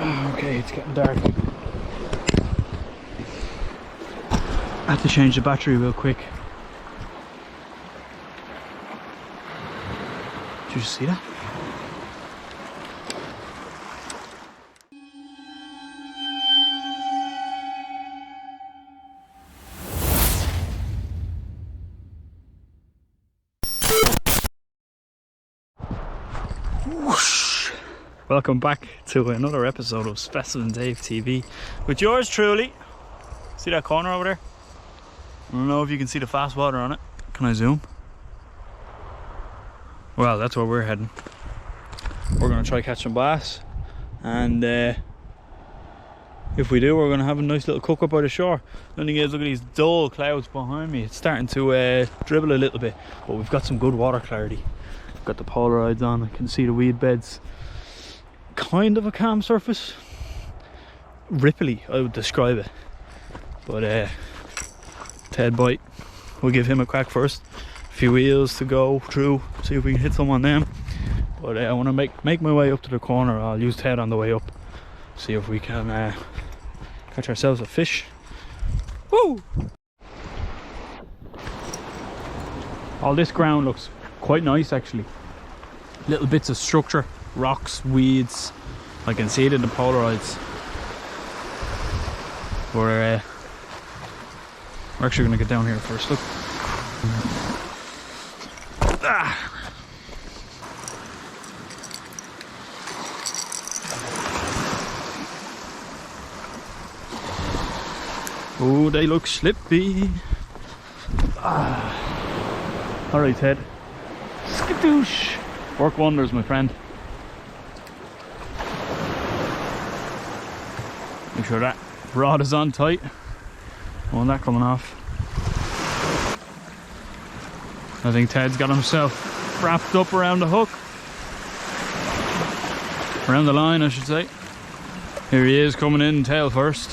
Okay, it's getting dark. I have to change the battery real quick. Did you see that? Whoosh. Welcome back to another episode of Specimen Dave TV with yours truly. See that corner over there? I don't know if you can see the fast water on it. Can I zoom? Well, that's where we're heading. We're going to try catch some bass, and if we do, we're going to have a nice little cook up by the shore. The only thing is, look at these dull clouds behind me. It's starting to dribble a little bit, but we've got some good water clarity. I've got the Polaroids on, I can see the weed beds. Kind of a calm surface. Ripply, I would describe it. But Ted bite, we'll give him a crack first. A few wheels to go through, see if we can hit some on them. But I want to make my way up to the corner. I'll use Ted on the way up, see if we can catch ourselves a fish. Woo! All this ground looks quite nice actually. Little bits of structure, rocks, weeds. I can see it in the Polaroids. We're actually going to get down here first. Look. Ah. Oh, they look slippy. Ah. All right, Ted. Skadoosh. Work wonders, my friend. Make sure that rod is on tight. Well, that coming off. I think Ted's got himself wrapped up around the hook. Around the line, I should say. Here he is coming in tail first.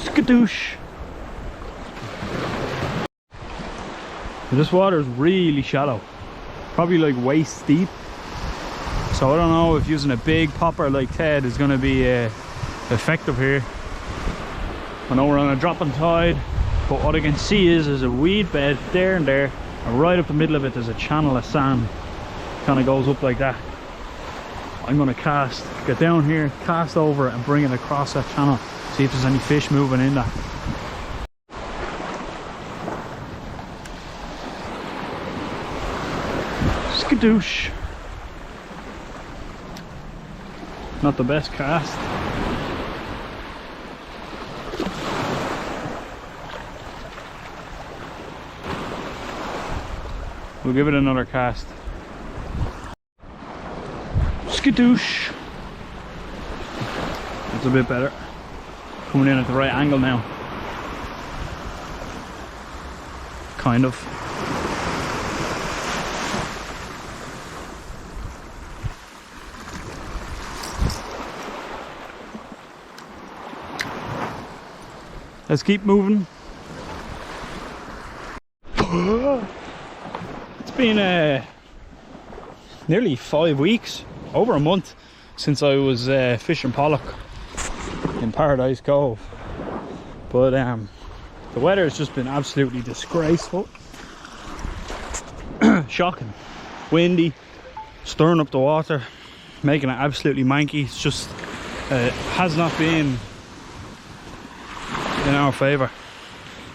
Skadoosh. This water is really shallow, probably like waist deep, so I don't know if using a big popper like Ted is going to be effective here. I know we're on a dropping tide, but what I can see is there's a weed bed there and there, and right up the middle of it there's a channel of sand. Kind of goes up like that. I'm going to cast, get down here, cast over and bring it across that channel, see if there's any fish moving in that. Skadoosh. Not the best cast. We'll give it another cast. Skadoosh. That's a bit better. Coming in at the right angle now. Kind of. Let's keep moving. It's been nearly 5 weeks, over a month, since I was fishing pollock in Paradise Cove. But the weather has just been absolutely disgraceful. Shocking. Windy, stirring up the water, making it absolutely manky. It's just has not been in our favour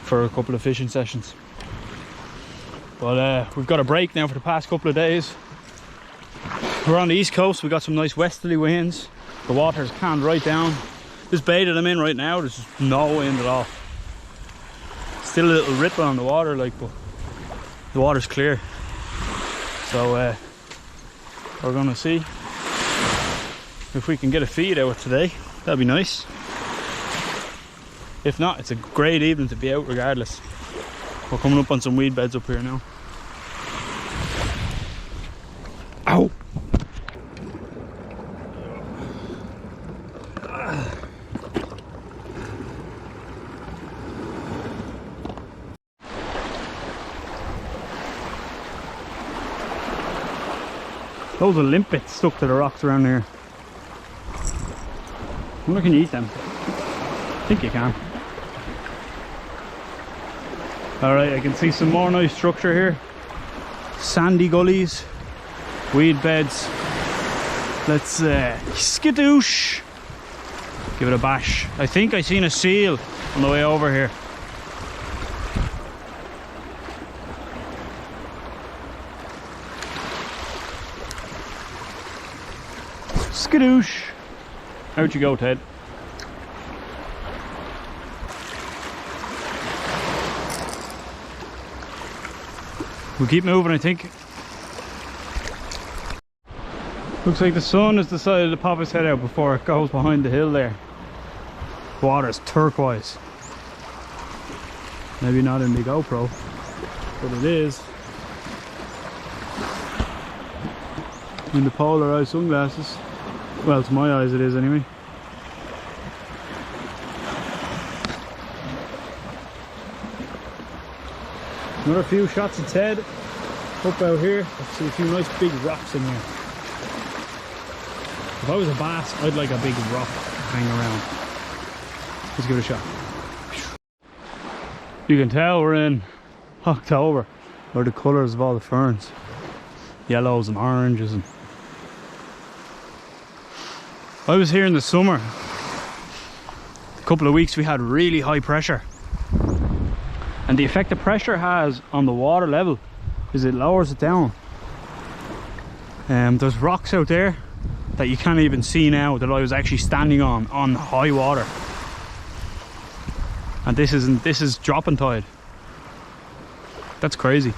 for a couple of fishing sessions. But we've got a break now for the past couple of days. We're on the east coast, we got some nice westerly winds. The water's calmed right down. This bay that I'm in right now, there's just no wind at all. Still a little ripple on the water, like, but the water's clear. So we're gonna see if we can get a feed out today. That'd be nice. If not, it's a great evening to be out regardless. We're coming up on some weed beds up here now. Ow! Those are limpets stuck to the rocks around here. I wonder can you eat them? I think you can. Alright, I can see some more nice structure here. Sandy gullies, weed beds. Let's skadoosh. Give it a bash. I think I seen a seal on the way over here. Skadoosh. Out you go, Ted. We'll keep moving, I think. Looks like the sun has decided to pop its head out before it goes behind the hill there. Water's turquoise. Maybe not in the GoPro, but it is in the polarized sunglasses. Well, to my eyes it is anyway. Another few shots of Ted up out here. I see a few nice big rocks in here. If I was a bass, I'd like a big rock to hang around. Let's give it a shot. You can tell we're in October, or the colours of all the ferns. Yellows and oranges. And I was here in the summer. A couple of weeks we had really high pressure. And the effect the pressure has on the water level is it lowers it down. There's rocks out there that you can't even see now that I was actually standing on high water. And this is dropping tide. That's crazy.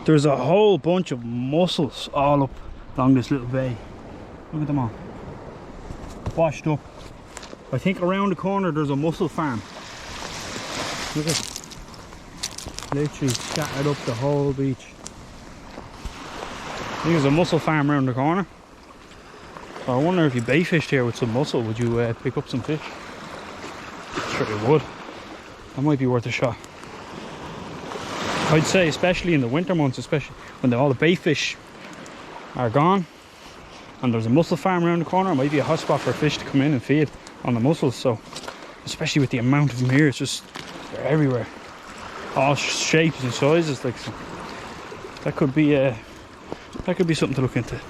There's a whole bunch of mussels all up along this little bay. Look at them all. Washed up. I think around the corner there's a mussel farm. Look at it. Literally scattered up the whole beach. I think there's a mussel farm around the corner. So I wonder if you bait fished here with some mussel, would you pick up some fish? Sure you would. That might be worth a shot. I'd say especially in the winter months, especially when all the bait fish are gone and there's a mussel farm around the corner, it might be a hot spot for fish to come in and feed on the mussels. So especially with the amount of them here, it's just, they're everywhere, all shapes and sizes. Like, so that could be something to look into.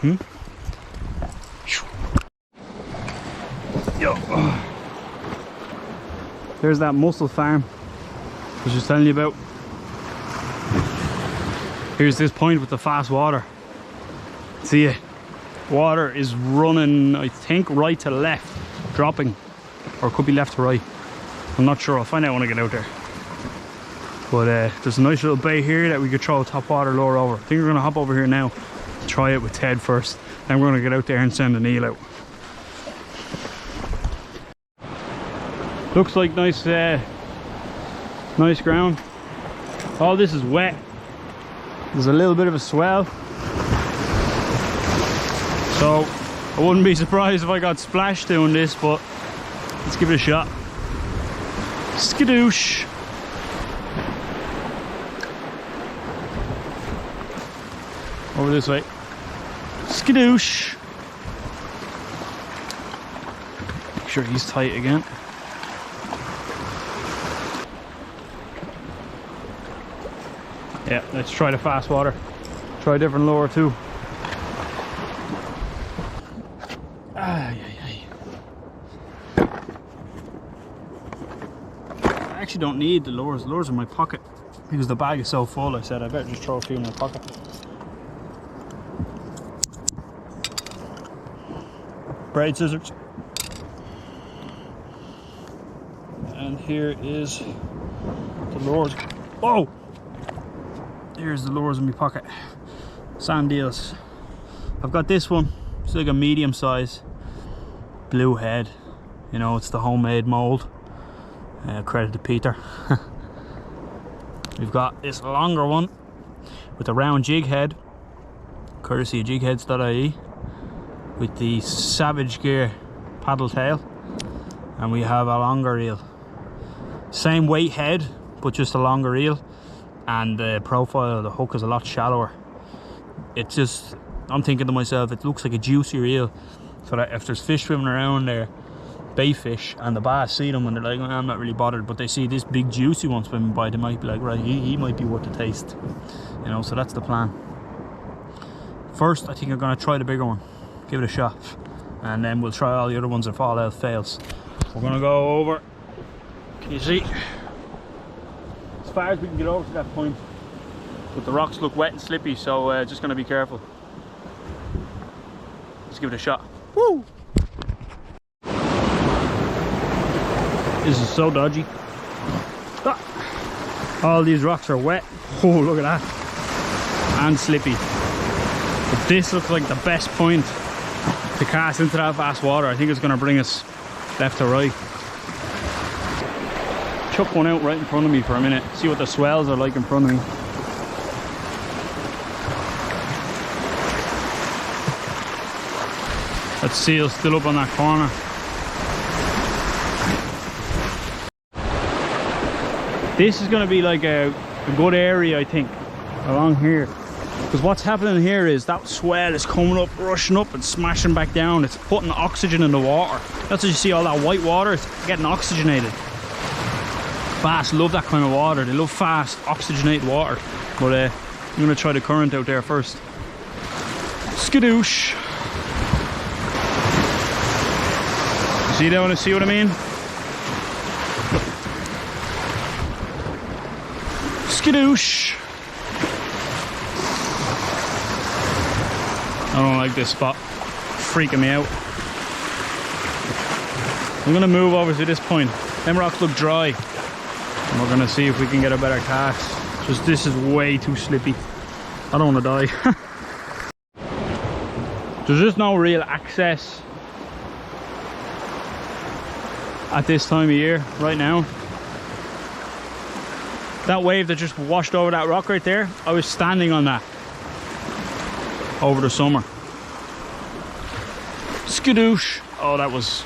Yo, there's that mussel farm I was just telling you about. Here's this point with the fast water. See it? Water is running, I think, right to left, dropping, or it could be left to right. I'm not sure. I'll find out when I get out there. But there's a nice little bay here that we could throw a top water lure over. I think we're gonna hop over here now, try it with Ted first. Then we're gonna get out there and send an eel out. Looks like nice ground. All this is wet. There's a little bit of a swell, so I wouldn't be surprised if I got splashed doing this, but let's give it a shot. Skadoosh. Over this way. Skadoosh. Make sure he's tight again. Yeah, let's try the fast water. Try a different lure too. I actually don't need the lures. The lures are in my pocket because the bag is so full. I said I better just throw a few in my pocket. Braid scissors. And here is the lures. Whoa! Here's the lures in my pocket. Sand eels. I've got this one. It's like a medium size blue head. You know, it's the homemade mold. Credit to Peter. We've got this longer one with a round jig head, courtesy of jigheads.ie, with the Savage Gear paddle tail, and we have a longer eel. Same weight head, but just a longer eel, and the profile of the hook is a lot shallower. It's just, I'm thinking to myself, it looks like a juicier eel, so that if there's fish swimming around there, bait fish, and the bass see them and they're like, oh, I'm not really bothered, but they see this big juicy one swimming by, they might be like, right, he might be worth the taste, you know. So that's the plan. First, I think I'm going to try the bigger one, give it a shot, and then we'll try all the other ones if all else fails. We're going to go over, can you see, as far as we can get over to that point, but the rocks look wet and slippy, so just going to be careful. Let's give it a shot. Woo! This is so dodgy. Ah. All these rocks are wet. Oh, look at that. And slippy. But this looks like the best point to cast into that fast water. I think it's going to bring us left to right. Chuck one out right in front of me for a minute. See what the swells are like in front of me. That seal's still up on that corner. This is going to be like a good area, I think, along here. Because what's happening here is that swell is coming up, rushing up and smashing back down. It's putting oxygen in the water. That's why you see all that white water. It's getting oxygenated. Bass love that kind of water. They love fast, oxygenated water. But I'm going to try the current out there first. Skadoosh. See that? See what I mean? Skadoosh. I don't like this spot. It's freaking me out. I'm gonna move over to this point. Them rocks look dry, and we're gonna see if we can get a better cast. Just this is way too slippy. I don't want to die. There's just no real access at this time of year right now. That wave that just washed over that rock right there, I was standing on that over the summer. Skadoosh. Oh, that was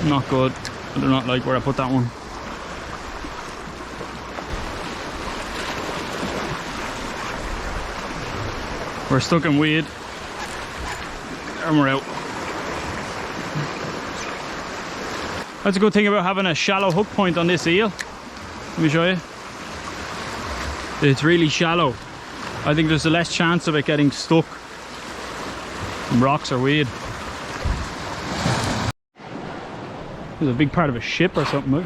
not good. I do not like where I put that one. We're stuck in weed and we're out. That's a good thing about having a shallow hook point on this eel. Let me show you. It's really shallow. I think there's a less chance of it getting stuck in rocks or weed. There's a big part of a ship or something. Look.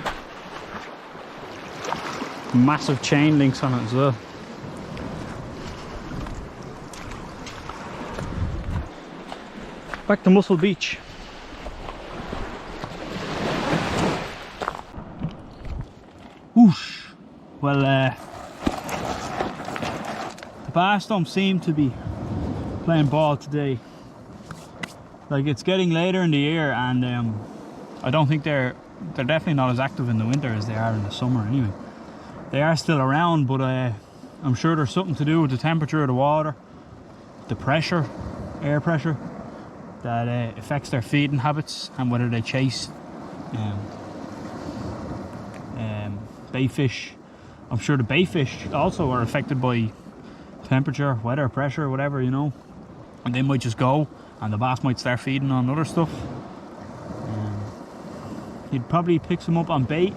Massive chain links on it as well. Back to Muscle Beach. Whoosh. Well, the bass don't seem to be playing ball today. Like, it's getting later in the year, and I don't think they're definitely not as active in the winter as they are in the summer anyway. They are still around, but I'm sure there's something to do with the temperature of the water, the pressure, air pressure, that affects their feeding habits and whether they chase bait fish. I'm sure the bait fish also are affected by temperature, weather, pressure, whatever, you know, and they might just go and the bass might start feeding on other stuff. You'd probably pick some up on bait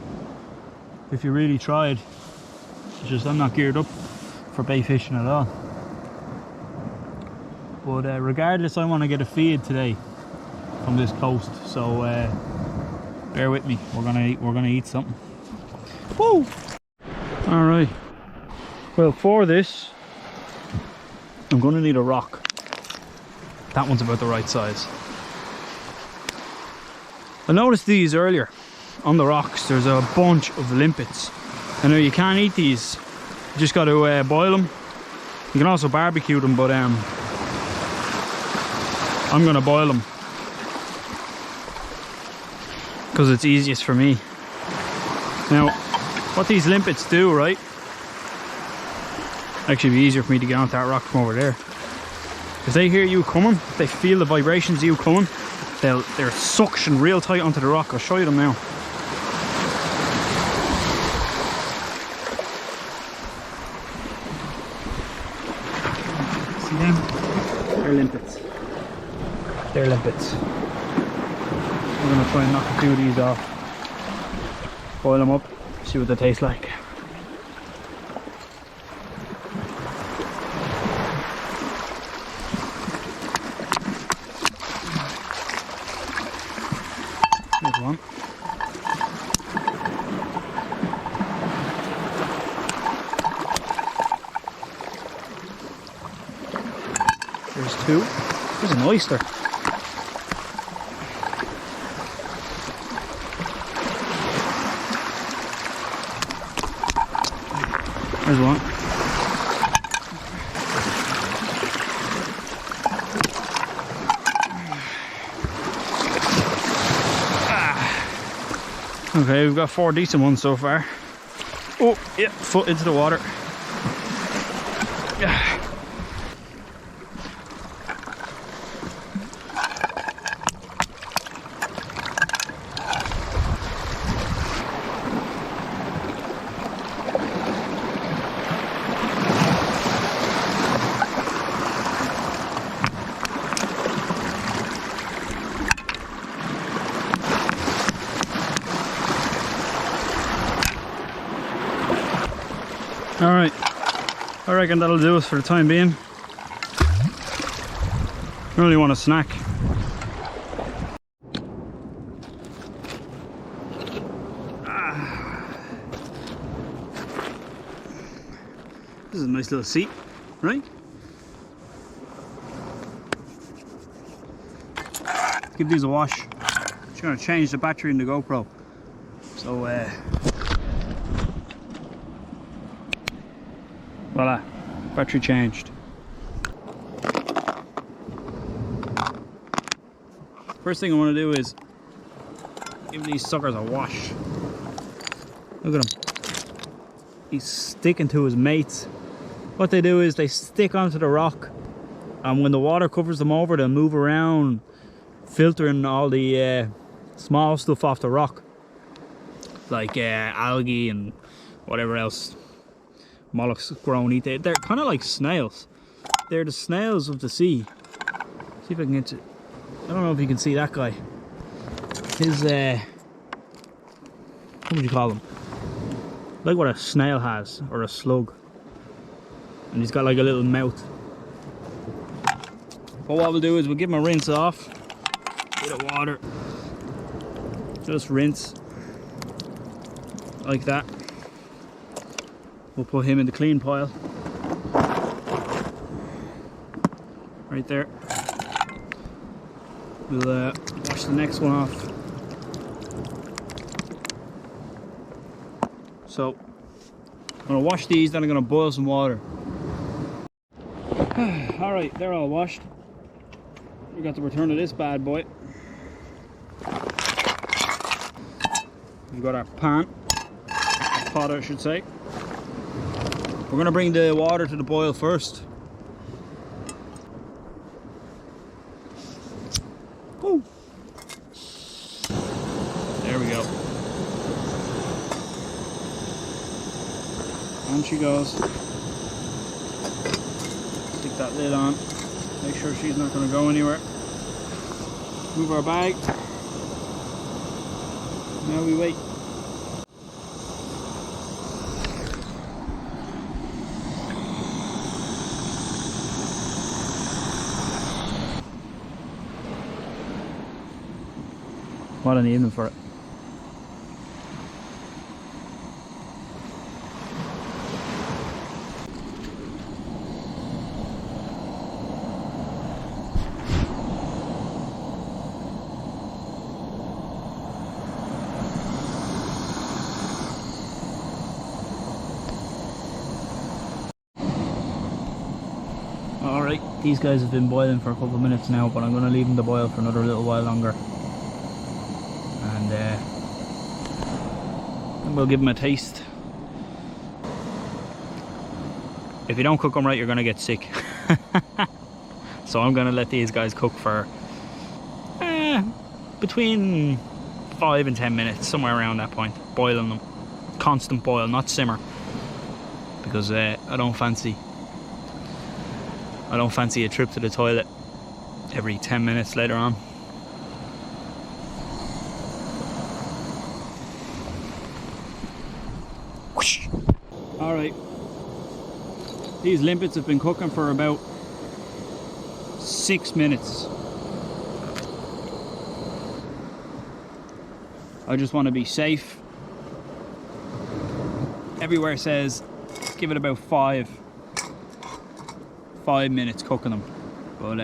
if you really tried. It's just I'm not geared up for bait fishing at all. But regardless, I want to get a feed today from this coast, so bear with me. We're gonna eat something. Woo! All right. Well, for this, I'm gonna need a rock. That one's about the right size. I noticed these earlier on the rocks. There's a bunch of limpets. I know you can't eat these. You just got to boil them. You can also barbecue them, but I'm gonna boil them because it's easiest for me. Now, what these limpets do, right? Actually, it'd be easier for me to get onto that rock from over there. If they hear you coming, if they feel the vibrations of you coming, they're suction real tight onto the rock. I'll show you them now. See them? They're limpets. They're limpets. We're gonna try and knock a few of these off. Boil them up, see what they taste like. There's one. There's two. There's an oyster. There's one. Okay, we've got 4 decent ones so far. Oh, yeah, foot into the water. Yeah. Alright, I reckon that'll do us for the time being. I really want a snack. This is a nice little seat, right? Give these a wash. Just gonna change the battery in the GoPro. So voila, battery changed. First thing I want to do is give these suckers a wash. Look at him. He's sticking to his mates. What they do is they stick onto the rock, and when the water covers them over, they'll move around, filtering all the small stuff off the rock, like algae and whatever else mollusks grow and eat. They're kind of like snails. They're the snails of the sea. See if I can get to. I don't know if you can see that guy. His what would you call him? Like what a snail has, or a slug. And he's got like a little mouth. But what we'll do is we'll give him a rinse off. Bit of water. Just rinse like that. We'll put him in the clean pile. Right there. We'll wash the next one off. So, I'm going to wash these, then I'm going to boil some water. Alright, they're all washed. We got the return of this bad boy. We've got our pot I should say. We're going to bring the water to the boil first. Woo. There we go. On she goes. Stick that lid on. Make sure she's not going to go anywhere. Move our bag. Now we wait. What an evening for it. Alright, these guys have been boiling for a couple of minutes now, but I'm going to leave them to boil for another little while longer. And we'll give them a taste. If you don't cook them right, you're going to get sick. So I'm going to let these guys cook for between 5 and 10 minutes, somewhere around that point, boiling them. Constant boil, not simmer, because I don't fancy a trip to the toilet every 10 minutes later on. Alright, these limpets have been cooking for about 6 minutes. I just want to be safe. Everywhere says give it about 5 minutes cooking them, but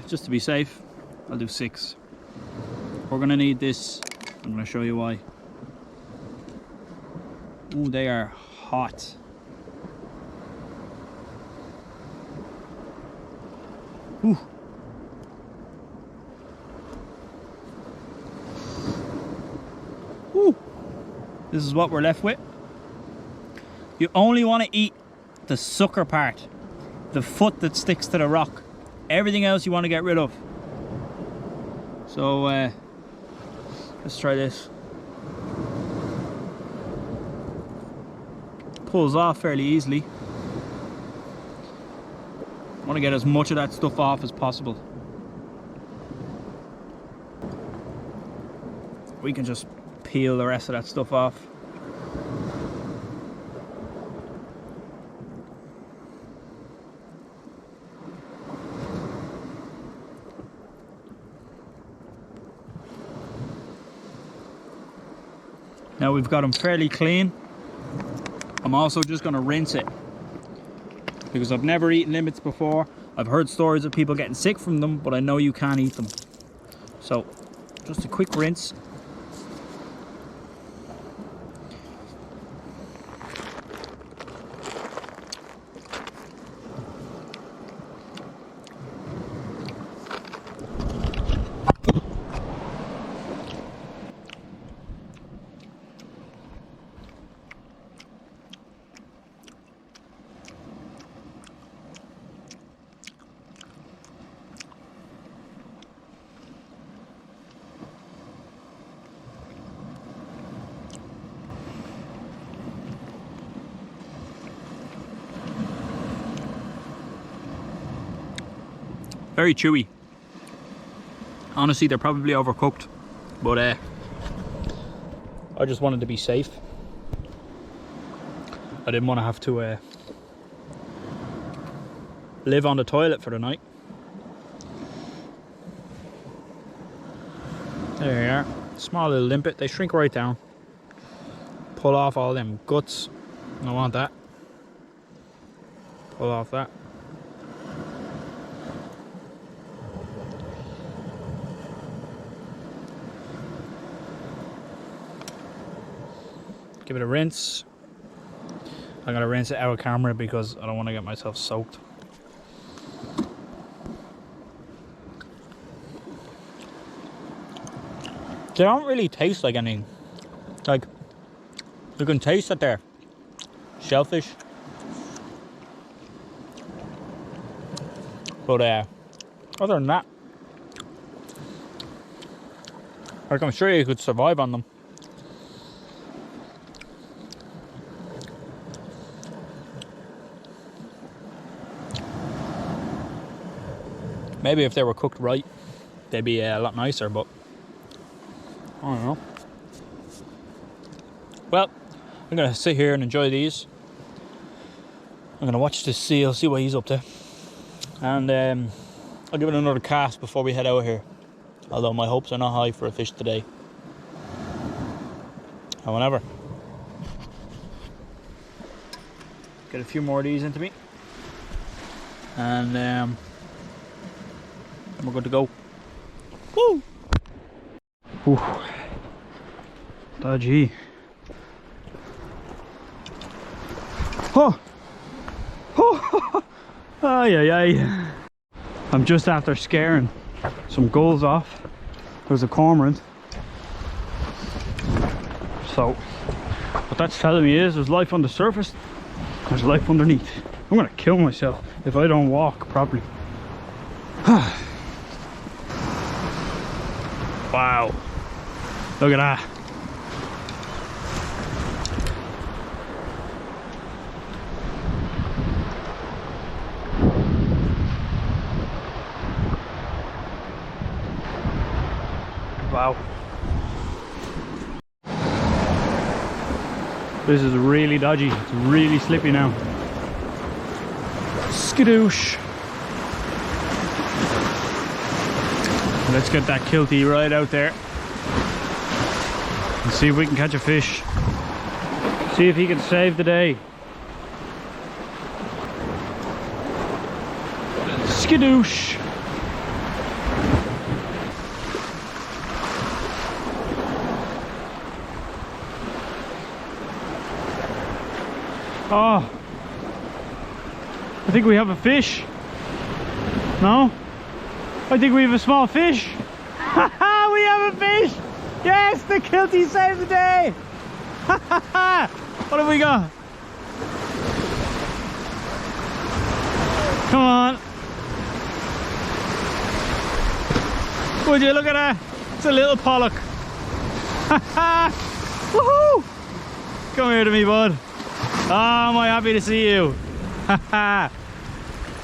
just to be safe, I'll do 6. We're gonna need this. I'm gonna show you why. Ooh, they are hot. Ooh. Ooh. This is what we're left with. You only want to eat the sucker part, the foot that sticks to the rock. Everything else you want to get rid of. So let's try this. Pulls off fairly easily. I want to get as much of that stuff off as possible. We can just peel the rest of that stuff off. Now we've got them fairly clean. I'm also just going to rinse it, because I've never eaten limpets before. I've heard stories of people getting sick from them, but I know you can't eat them. So just a quick rinse. Very chewy. Honestly, they're probably overcooked, but I just wanted to be safe. I didn't want to have to live on the toilet for the night. There you are. Small little limpet. They shrink right down. Pull off all them guts. I don't want that. Pull off that. Give it a rinse. I'm gonna rinse it out of camera because I don't want to get myself soaked. They don't really taste like anything. Like, you can taste that they're shellfish. But other than that, like, I'm sure you could survive on them. Maybe if they were cooked right, they'd be a lot nicer, but I don't know. Well, I'm gonna sit here and enjoy these. I'm gonna watch this seal, see what he's up to, and I'll give it another cast before we head out here. Although my hopes are not high for a fish today. However, get a few more of these into me, and we're good to go. Woo! Ooh. Dodgy. Oh! Oh! Ay, ay, ay. I'm just after scaring some gulls off. There's a cormorant. So, what that's telling me is there's life on the surface, there's life underneath. I'm gonna kill myself if I don't walk properly. Wow. Look at that. Wow. This is really dodgy. It's really slippy now. Skadoosh. Let's get that kiltie right out there and see if we can catch a fish. See if he can save the day. Skadoosh. Oh, I think we have a fish. No? I think we have a small fish. Haha, we have a fish. Yes, the kiltie saved the day. What have we got? Come on. Would you look at that? It's a little pollock. Woohoo! Come here to me, bud. Oh, am I happy to see you. Hey,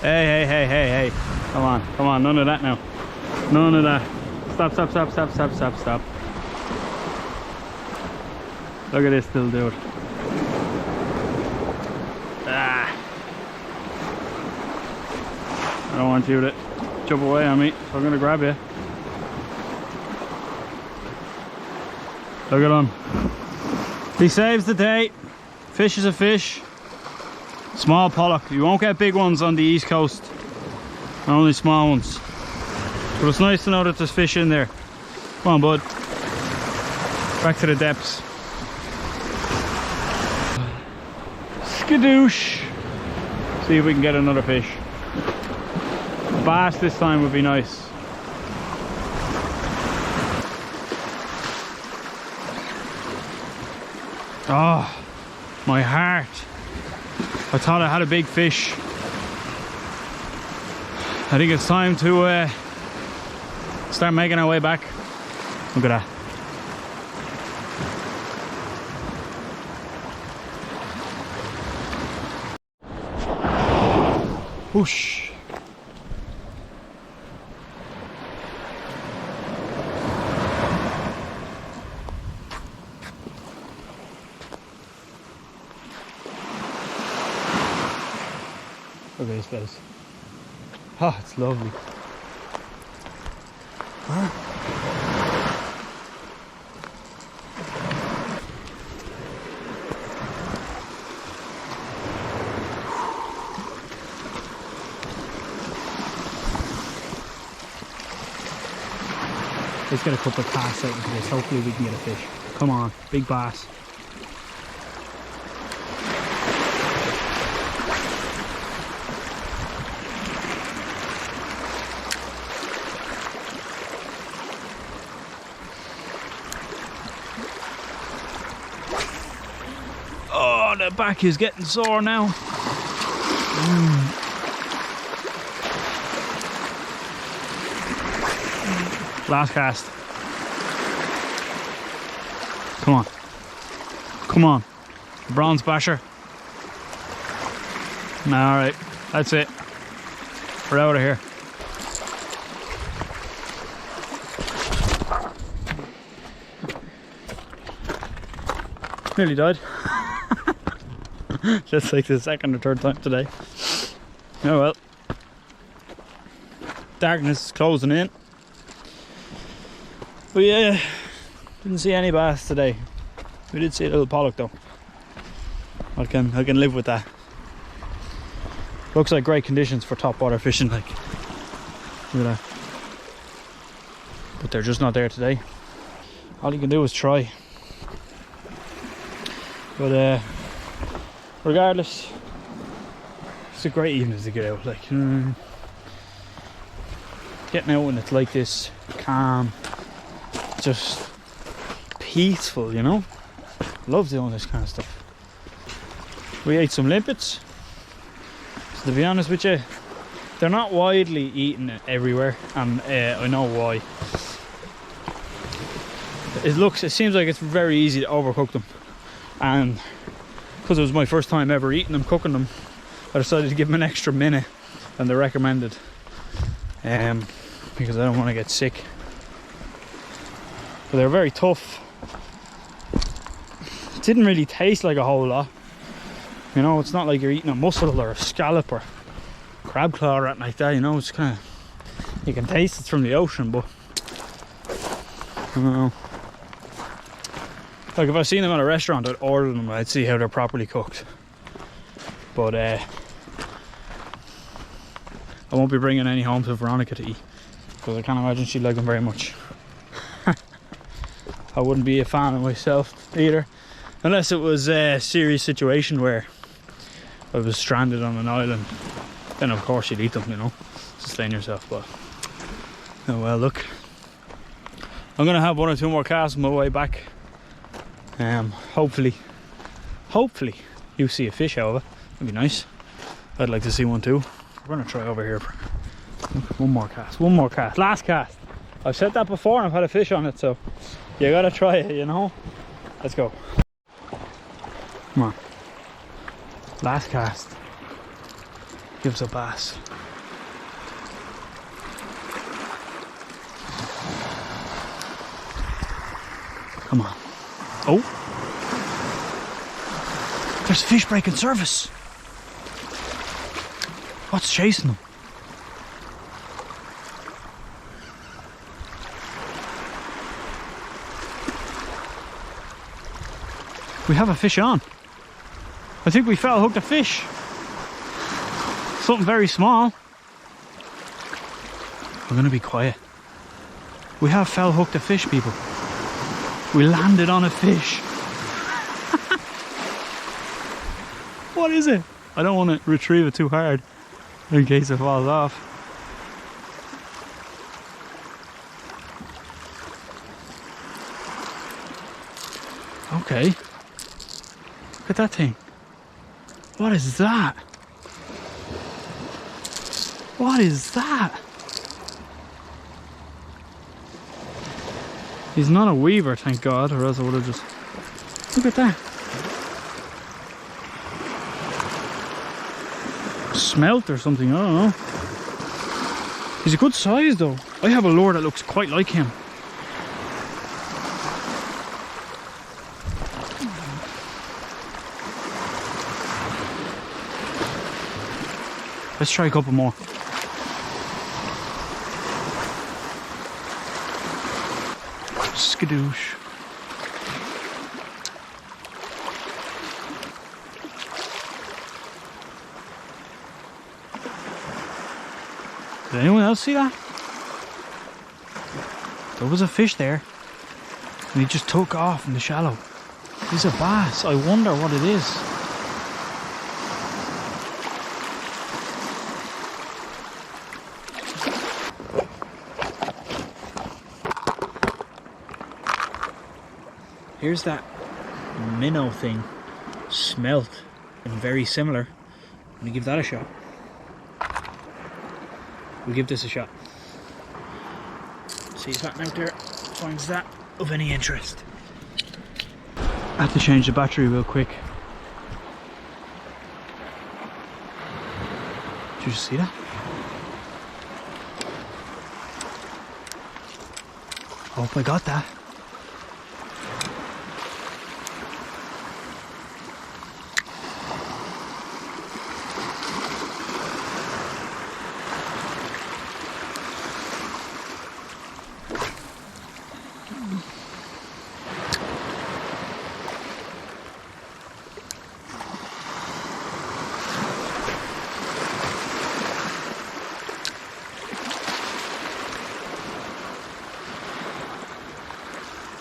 hey, hey, hey, hey. Come on, none of that now. None of that. Stop, stop, stop, stop, stop, stop, stop. Look at this little dude. Ah. I don't want you to jump away on me, so I'm gonna grab you. Look at him. He saves the day. Fish is a fish. Small pollock. You won't get big ones on the east coast. Only small ones. But it's nice to know that there's fish in there. Come on, bud. Back to the depths. Skadoosh. See if we can get another fish. Bass this time would be nice. Oh, my heart. I thought I had a big fish. I think it's time to start making our way back. Look at that. Whoosh. Look at this place. Oh, it's lovely. Huh? Let's get a couple of casts out into this. Hopefully we can get a fish. Come on, big bass. Oh, the back is getting sore now. Last cast. Come on. Come on. Bronze basher. Alright, that's it. We're out of here. Nearly died. Just like the second or third time today. Oh well. Darkness is closing in. But yeah, didn't see any bass today. We did see a little pollock though. I can live with that. Looks like great conditions for top water fishing, like. Look at that. But they're just not there today. All you can do is try. But regardless, it's a great evening to get out. Like, getting out when it's like this, calm, just peaceful, you know. Love doing this kind of stuff. We ate some limpets. So to be honest with you, they're not widely eaten everywhere, and I know why. it seems like it's very easy to overcook them, and because it was my first time ever eating them, cooking them, I decided to give them an extra minute than they recommended, because I don't want to get sick. But they're very tough. It didn't really taste like a whole lot, you know. It's not like you're eating a mussel or a scallop or crab claw or anything like that, you know. It's kind of, you can taste it's from the ocean, but I don't know. Like if I seen them at a restaurant, I'd order them, I'd see how they're properly cooked. But I won't be bringing any home to Veronica to eat, because I can't imagine she'd like them very much. I wouldn't be a fan of myself either, unless it was a serious situation where I was stranded on an island. Then of course you'd eat them, you know, sustain yourself. But oh well, look, I'm gonna have 1 or 2 more casts on my way back. Hopefully you see a fish out of it. That'd be nice. I'd like to see one too. We're gonna try over here. One more cast, last cast. I've said that before and I've had a fish on it, so you gotta try it, you know. Let's go. Come on. Last cast. Gives a bass. Come on. Oh, there's a fish breaking surface. What's chasing them? We have a fish on. I think we foul hooked a fish. Something very small. We're gonna be quiet. We have foul hooked a fish, people. We landed on a fish. What is it? I don't want to retrieve it too hard in case it falls off. Okay. Look at that thing. What is that? What is that? He's not a weaver, thank God, or else I would have just... Look at that. Smelt or something, I don't know. He's a good size though. I have a lure that looks quite like him. Let's try a couple more. Skadoosh. Did anyone else see that? There was a fish there and he just took off in the shallow. He's a bass. I wonder what it is. Here's that minnow thing, smelt and very similar. I'm gonna give that a shot. We'll give this a shot. See if that out there finds that of any interest. I have to change the battery real quick. Did you see that? I hope I got that.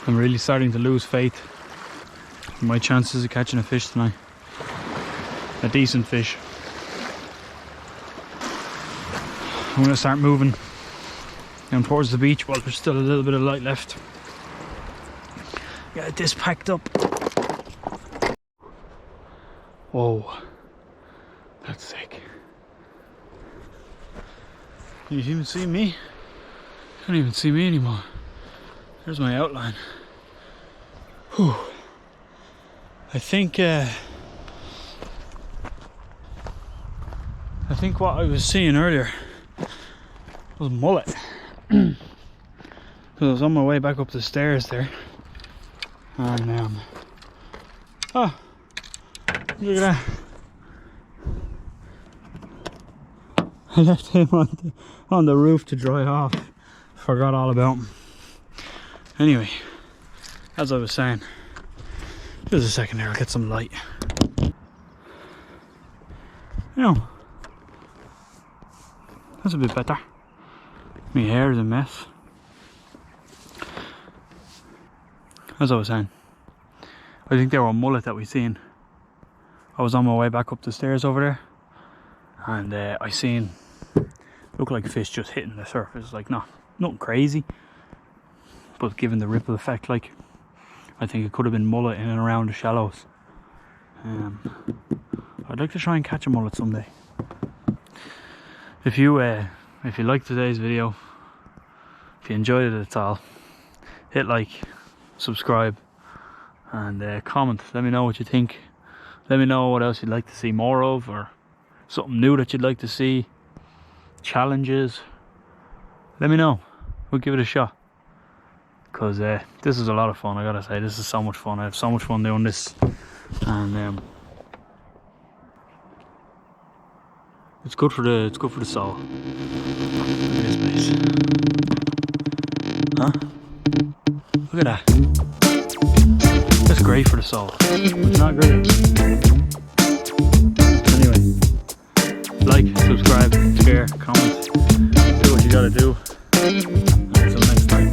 I'm really starting to lose faith in my chances of catching a fish tonight. A decent fish. I'm going to start moving down towards the beach while there's still a little bit of light left. Get this packed up. Whoa, that's sick. Can you even see me? Can't even see me anymore. There's my outline. Whew. I think what I was seeing earlier was mullet. Because I was on my way back up the stairs there, and oh, look at that! I left him on the roof to dry off. Forgot all about him. Anyway, as I was saying, just a second there, I'll get some light. You know, that's a bit better. My hair is a mess. As I was saying, I think they were a mullet that we seen. I was on my way back up the stairs over there, and I seen, looked like fish just hitting the surface, like nothing crazy, but given the ripple effect, like, I think it could have been mullet in and around the shallows. I'd like to try and catch a mullet someday. If you liked today's video, if you enjoyed it at all, hit like, subscribe, and comment. Let me know what you think. Let me know what else you'd like to see more of, or something new that you'd like to see, challenges. Let me know. We'll give it a shot, because this is a lot of fun. I gotta say, this is so much fun. I have so much fun doing this, and it's good for the soul. Look at this place, huh? Look at that. That's great for the soul. It's not great. Anyway, like, subscribe, share, comment, do what you gotta do. Until next time.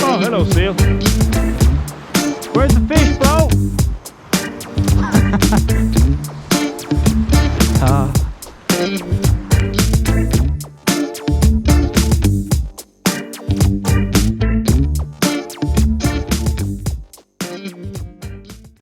Oh, hello, seal. Where's the fish, bro? Ah.